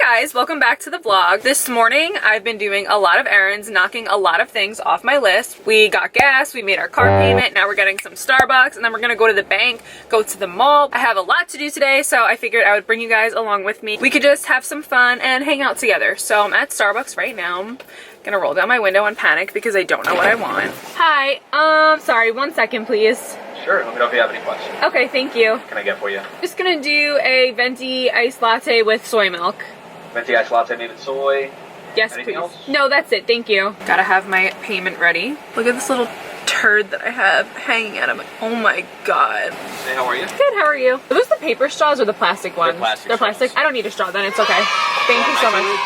guys, welcome back to the vlog. This morning I've been doing a lot of errands, knocking a lot of things off my list. We got gas, we made our car payment, now we're getting some Starbucks, and then we're gonna go to the bank, go to the mall. I have a lot to do today, so I figured I would bring you guys along with me. We could just have some fun and hang out together. So I'm at Starbucks right now. I'm gonna roll down my window and panic because I don't know what I want. Hi, sorry, 1 second please. Sure, let me know if you have any questions. Okay, thank you. What can I get for you? Just gonna do a venti iced latte with soy milk. Venti iced latte made with soy. Yes, Anything please. else? No, that's it. Thank you. Gotta have my payment ready. Look at this little turd that I have hanging out of my. Oh my god. Hey, how are you? Good. How are you? Are those the paper straws or the plastic ones? plastic They're plastic. straws. I don't need a straw. Then it's okay. Thank you so much.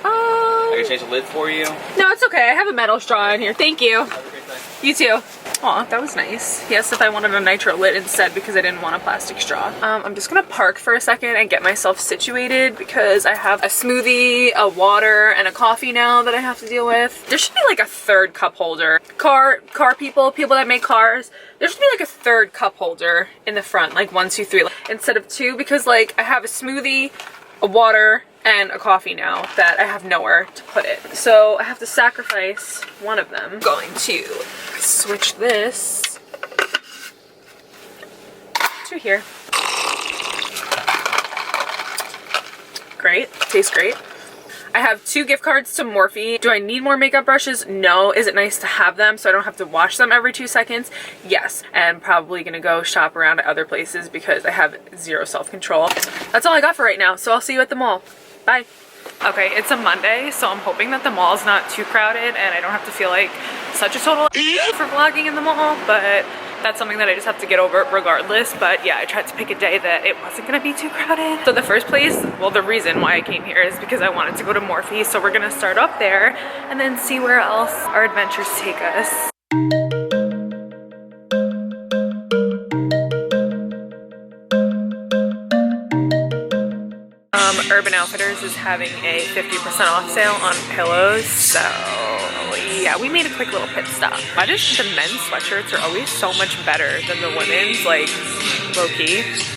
I can change the lid for you. No, it's okay. I have a metal straw in here. Thank you. Have a great day. You too. Aw, that was nice. Yes, if I wanted a nitro lid instead because I didn't want a plastic straw. I'm just gonna park for a second and get myself situated because I have a smoothie, a water, and a coffee now that I have to deal with. There should be like a third cup holder. Car people that make cars, there should be like a third cup holder in the front, like 1, 2, 3, instead of 2, because like I have a smoothie, a water, and a coffee now that I have nowhere to put it. So I have to sacrifice one of them. I'm going to switch this to here. Great, tastes great. I have 2 gift cards to Morphe. Do I need more makeup brushes? No. Is it nice to have them so I don't have to wash them every 2 seconds? Yes. And probably gonna go shop around at other places because I have zero self-control. That's all I got for right now, so I'll see you at the mall. Bye. Okay, it's a Monday, so I'm hoping that the mall is not too crowded and I don't have to feel like such a total for vlogging in the mall, but that's something that I just have to get over regardless. But yeah, I tried to pick a day that it wasn't gonna be too crowded. So the first place, well, the reason why I came here is because I wanted to go to Morphe, so we're gonna start up there and then see where else our adventures take us. Urban Outfitters is having a 50% off sale on pillows, so yeah, we made a quick little pit stop. Why does the men's sweatshirts are always so much better than the women's, like, low-key?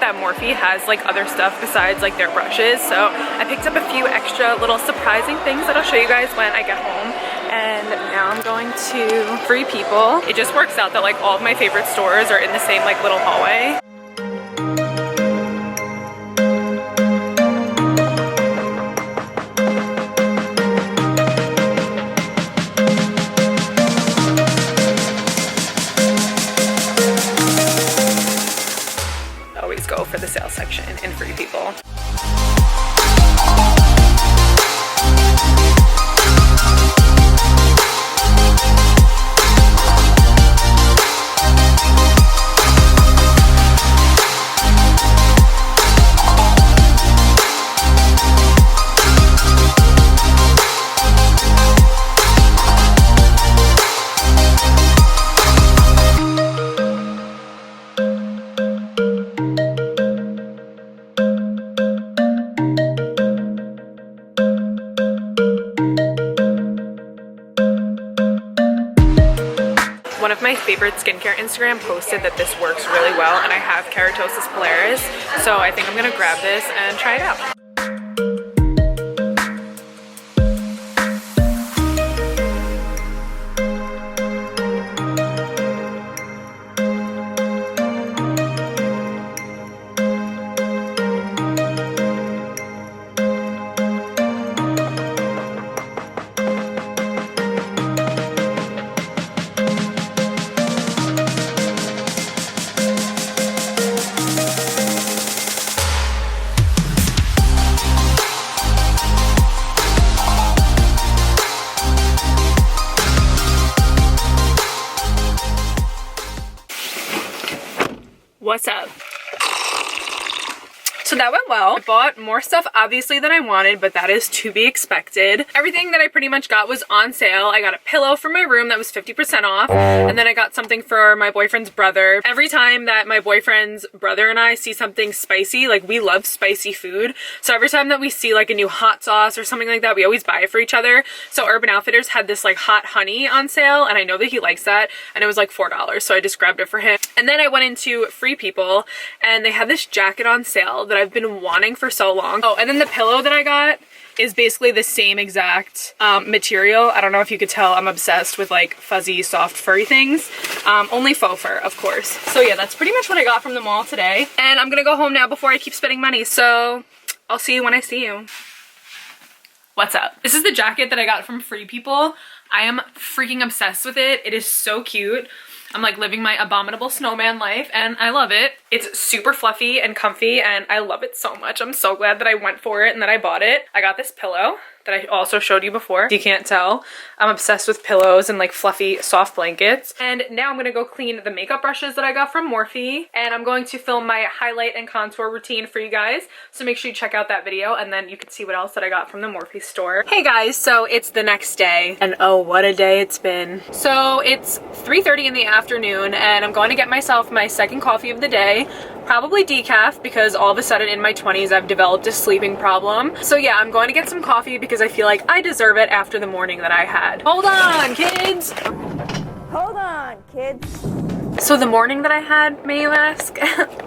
That Morphe has like other stuff besides like their brushes, so I picked up a few extra little surprising things that I'll show you guys when I get home. And now I'm going to Free People. It just works out that like all of my favorite stores are in the same like little hallway. Go for the sale section in Free People. One of my favorite skincare Instagram posted that this works really well, and I have keratosis pilaris, so I think I'm gonna grab this and try it out. What's up? So that went well. I bought more stuff obviously than I wanted, but that is to be expected. Everything that I pretty much got was on sale. I got a pillow for my room that was 50% off, and then I got something for my boyfriend's brother. Every time that my boyfriend's brother and I see something spicy, like we love spicy food, so every time that we see like a new hot sauce or something like that, we always buy it for each other. So Urban Outfitters had this like hot honey on sale, and I know that he likes that, and it was like $4, so I just grabbed it for him. And then I went into Free People, and they had this jacket on sale that I've been wanting for so long. Oh, and then the pillow that I got is basically the same exact material. I don't know if you could tell, I'm obsessed with like fuzzy, soft, furry things. Only faux fur, of course. So yeah, that's pretty much what I got from the mall today. And I'm gonna go home now before I keep spending money. So I'll see you when I see you. What's up? This is the jacket that I got from Free People. I am freaking obsessed with it. It is so cute. I'm like living my abominable snowman life and I love it. It's super fluffy and comfy and I love it so much. I'm so glad that I went for it and that I bought it. I got this pillow that I also showed you before. You can't tell, I'm obsessed with pillows and like fluffy soft blankets. And now I'm gonna go clean the makeup brushes that I got from Morphe, and I'm going to film my highlight and contour routine for you guys. So make sure you check out that video and then you can see what else that I got from the Morphe store. Hey guys, so it's the next day and oh, what a day it's been. So it's 3:30 in the afternoon and I'm going to get myself my second coffee of the day. Probably decaf because all of a sudden in my 20s I've developed a sleeping problem. So yeah, I'm going to get some coffee because I feel like I deserve it after the morning that I had. Hold on, kids! Hold on, kids. So the morning that I had, may you ask?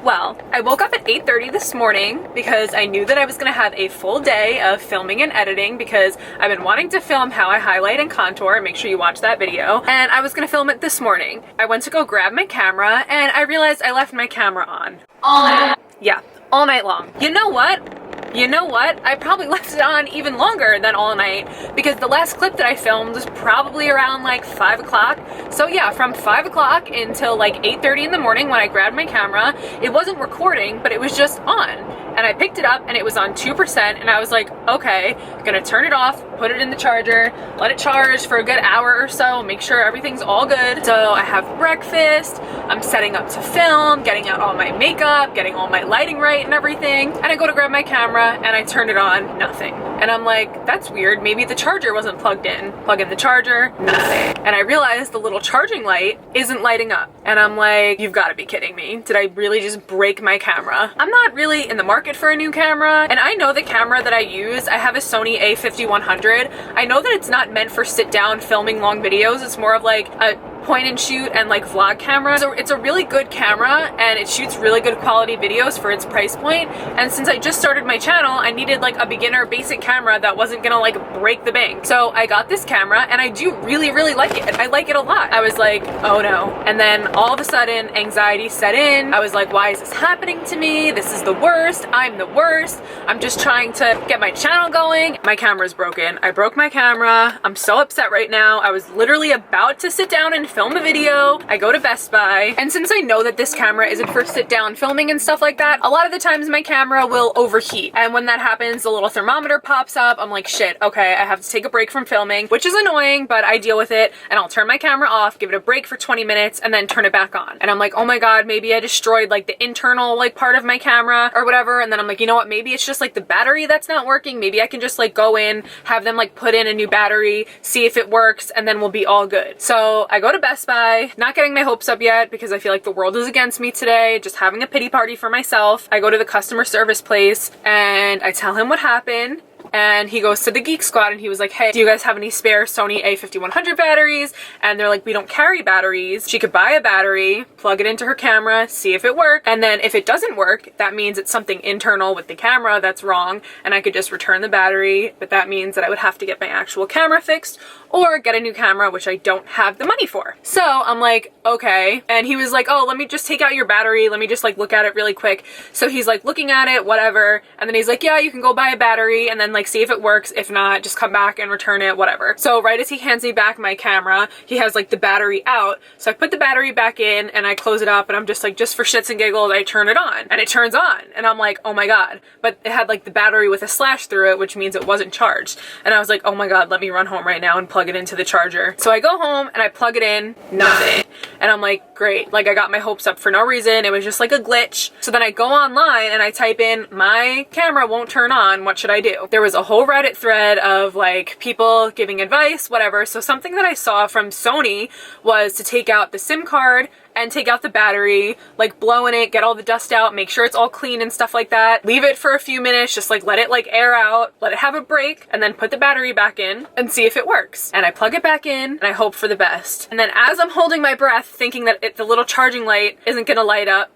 Well, I woke up at 8:30 this morning because I knew that I was gonna have a full day of filming and editing because I've been wanting to film how I highlight and contour. Make sure you watch that video. And I was gonna film it this morning. I went to go grab my camera and I realized I left my camera on. All night. Yeah, all night long. You know what? You know what? I probably left it on even longer than all night because the last clip that I filmed was probably around like 5 o'clock. So yeah, from 5 o'clock until like 8:30 in the morning when I grabbed my camera, it wasn't recording, but it was just on. And I picked it up and it was on 2% and I was like, okay, I'm gonna turn it off, put it in the charger, let it charge for a good hour or so, make sure everything's all good. So I have breakfast, I'm setting up to film, getting out all my makeup, getting all my lighting right and everything. And I go to grab my camera and I turn it on, nothing. And I'm like, that's weird, maybe the charger wasn't plugged in. Plug in the charger, nothing. And I realized the little charging light isn't lighting up. And I'm like, you've gotta be kidding me. Did I really just break my camera? I'm not really in the market for a new camera, and I know the camera that I use, I have a Sony a5100. I know that it's not meant for sit down filming long videos. It's more of like a point and shoot and like vlog camera. So it's a really good camera and it shoots really good quality videos for its price point. And since I just started my channel, I needed like a beginner basic camera that wasn't gonna like break the bank. So I got this camera and I do really, really like it. I like it a lot. I was like, oh no. And then all of a sudden anxiety set in. I was like, why is this happening to me? This is the worst. I'm the worst. I'm just trying to get my channel going. My camera's broken. I broke my camera. I'm so upset right now. I was literally about to sit down and film a video. I go to Best Buy, and since I know that this camera isn't for sit down filming and stuff like that, a lot of the times my camera will overheat, and when that happens the little thermometer pops up. I'm like, shit, okay, I have to take a break from filming, which is annoying, but I deal with it and I'll turn my camera off, give it a break for 20 minutes and then turn it back on. And I'm like, oh my god, maybe I destroyed like the internal like part of my camera or whatever. And then I'm like, you know what, maybe it's just like the battery that's not working. Maybe I can just like go in, have them like put in a new battery, see if it works, and then we'll be all good. So I go to Best Buy, not getting my hopes up yet because I feel like the world is against me today, just having a pity party for myself. I go to the customer service place and I tell him what happened. And he goes to the Geek Squad and he was like, hey, do you guys have any spare Sony a5100 batteries? And they're like, we don't carry batteries. She could buy a battery, plug it into her camera, see if it works. And then if it doesn't work, that means it's something internal with the camera that's wrong. And I could just return the battery. But that means that I would have to get my actual camera fixed or get a new camera, which I don't have the money for. So I'm like, okay. And he was like, oh, let me just take out your battery. Let me just like look at it really quick. So he's like looking at it, whatever. And then he's like, yeah, you can go buy a battery. And then like like see if it works. If not, just come back and return it, whatever. So right as he hands me back my camera, he has like the battery out. So I put the battery back in and I close it up, and I'm just like, just for shits and giggles, I turn it on, and it turns on, and I'm like, oh my God. But it had like the battery with a slash through it, which means it wasn't charged. And I was like, oh my God, let me run home right now and plug it into the charger. So I go home and I plug it in, nothing. And I'm like, great, like I got my hopes up for no reason. It was just like a glitch. So then I go online and I type in, my camera won't turn on, what should I do? There was a whole Reddit thread of like people giving advice, whatever. So something that I saw from Sony was to take out the SIM card and take out the battery, like blow in it, get all the dust out, make sure it's all clean and stuff like that. Leave it for a few minutes, just like let it like air out, let it have a break, and then put the battery back in and see if it works. And I plug it back in and I hope for the best. And then as I'm holding my breath, thinking that the little charging light isn't gonna light up,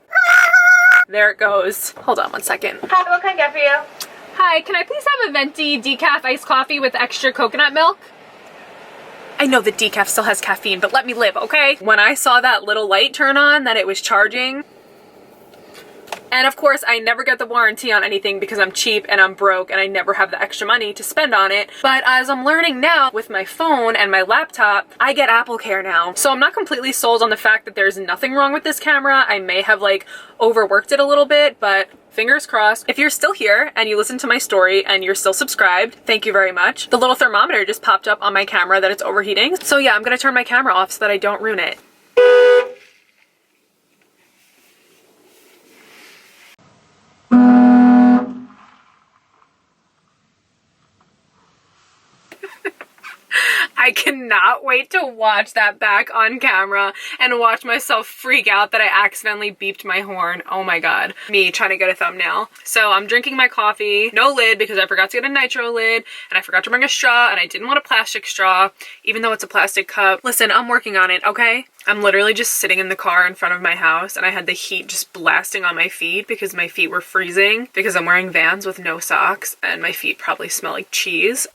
there it goes. Hold on one second. Hi, what can I get for you? Hi, can I please have a venti decaf iced coffee with extra coconut milk? I know the decaf still has caffeine, but let me live, okay? When I saw that little light turn on, that it was charging, and of course I never get the warranty on anything because I'm cheap and I'm broke and I never have the extra money to spend on it. But as I'm learning now with my phone and my laptop, I get Apple Care now. So I'm not completely sold on the fact that there's nothing wrong with this camera. I may have like overworked it a little bit, but fingers crossed. If you're still here and you listen to my story and you're still subscribed, thank you very much. The little thermometer just popped up on my camera that it's overheating. So yeah, I'm gonna turn my camera off so that I don't ruin it. I cannot wait to watch that back on camera and watch myself freak out that I accidentally beeped my horn. Oh my God. Me trying to get a thumbnail. So I'm drinking my coffee, no lid because I forgot to get a nitro lid, and I forgot to bring a straw, and I didn't want a plastic straw, even though it's a plastic cup. Listen, I'm working on it, okay? I'm literally just sitting in the car in front of my house, and I had the heat just blasting on my feet because my feet were freezing because I'm wearing Vans with no socks, and my feet probably smell like cheese.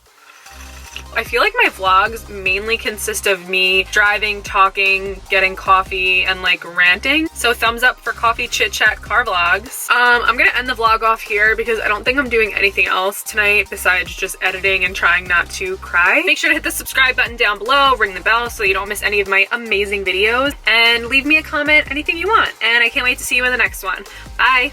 I feel like my vlogs mainly consist of me driving, talking, getting coffee, and like ranting. So thumbs up for coffee chit chat car vlogs. I'm gonna end the vlog off here because I don't think I'm doing anything else tonight besides just editing and trying not to cry. Make sure to hit the subscribe button down below, ring the bell so you don't miss any of my amazing videos, and leave me a comment, anything you want. And I can't wait to see you in the next one. Bye.